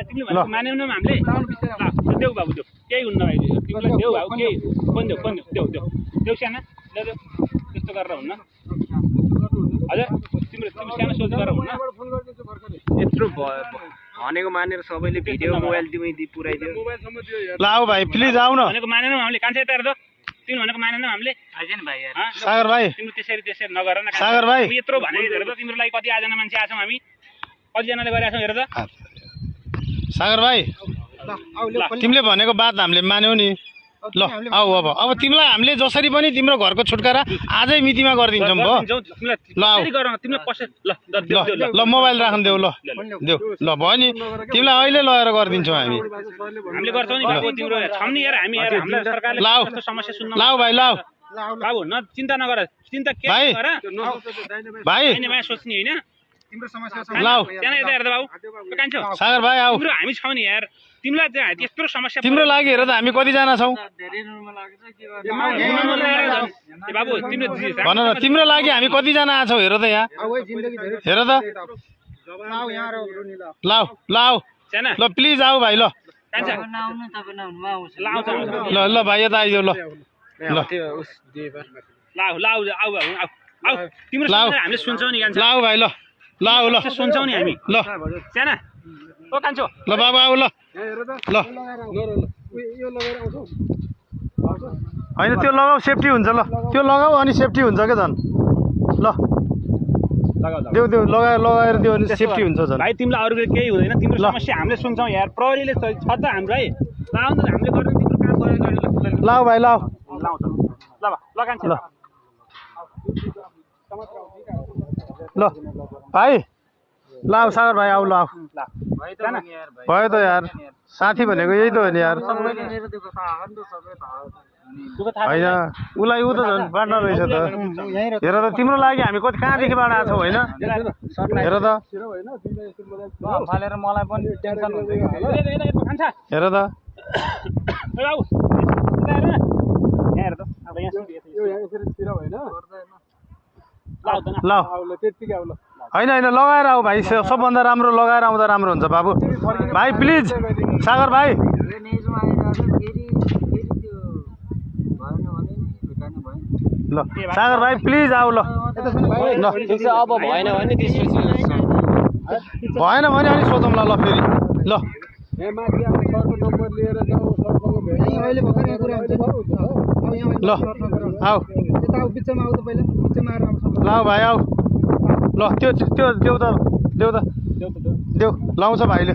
तिमीले भनेको मानेनौ न हामीले ल देऊ बाबु देऊ केही हुन्न भाइ तिमीलाई देऊ बाबु केही फोन देऊ देऊ साना देऊ त्यस्तो गरेर हुन्न हजुर तिम्रो सानो सोच गरेर हुन्न यत्रो भनेको मानेर सबैले भिडियो मोबाइल तिमी पुऱ्याइदियो ल आऊ भाइ प्लिज आऊ न भनेको मानेनौ हामीले कान्छा यता हेर त तिमीले भनेको मानेनौ हामीले आइजन भाइ यार सागर भाइ तिम्रो त्यसरी नगर न सागर भाइ यत्रो भनेको हेर त तिम्रो लागि कति आजना मान्छे आछौँ हामी कतिजनाले गरेका छौँ हेर त सागर भाइ तिमीले भनेको बात हामीले मान्यौ नि ल आऊ अब तिमीलाई हामीले जसरी पनि तिम्रो घरको छुटकारा आजै मितिमा गरिदिन्छौँ भयो ल आऊ ल मोबाइल राख्न देऊ ल देऊ ल भयो नि तिमीलाई अहिले लगेर गरिदिन्छौँ हामी हामीले गर्छौँ नि बाबु तिम्रो छौँ नि यार हामी यार हामीलाई सरकारले कस्तो समस्या सुन्न लाऊ भाइ लाऊ बाबु न चिन्ता नगर चिन्ता के गर भाइ माया सोच्ने होइन तिम्रो समस्या लाऊ त्यहाँ यता हेर त बाबु कान्छो सागर भाइ आऊ तिम्रो हामी छौँ नि यार तिमीलाई चाहिँ त्यत्रो समस्या तिम्रो लागि हेर त हामी कतिजना छौँ बाबु तिम्रो भन न तिम्रो लागि हामी कतिजना आछौँ हेर त यहाँ हेर त लाऊ लाऊ ल प्लिज आऊ भाइ ल ल ल भाइ यता आइदेऊ ल ल तिम्रो हामीले सुन्छौँ नि लाऊ भाइ ल लाऊ ल सुन्छौँ नि हामी ल साना ओ कान्छो ल बाबु आऊ ल ल होइन त्यो लगाऊ सेफ्टी हुन्छ ल त्यो लगाऊ अनि सेफ्टी हुन्छ क्या झन् ल देऊ देऊ लगाएर दियो भने सेफ्टी हुन्छ झन् भाइ तिमीलाई अरूले केही हुँदैन तिम्रो समस्या हामीले सुन्छौँ यार प्रहरीले छ त हाम्रो है लाउ न हामीले गर्नु तिम्रो काम गरेर लाऊ भाइ लाऊ लाउँछ ल ल कान्छो ल ल भाइ लाऊ सागर भाइ आऊ ल आऊ भयो त यार साथी भनेको यही त हो नि यार होइन उसलाई ऊ त झन् बाँड्न रहेछ त हेर त तिम्रो लागि हामी कति कहाँदेखिबाट आएको छौँ होइन हेर त मलाई पनि टेन्सन हुन्छ हेर त ल होइन होइन लगाएर आऊ भाइ सबभन्दा राम्रो लगाएर आउँदा राम्रो हुन्छ बाबु भाइ प्लिज सागर भाइ ल सागर भाइ प्लिज आऊ ल अब भएन भने भएन भने अलिक सोधौँ ल फेरि ल ल आऊ ल भाइ आऊ ल त्यो देऊ त देऊ लाउँछ भाइले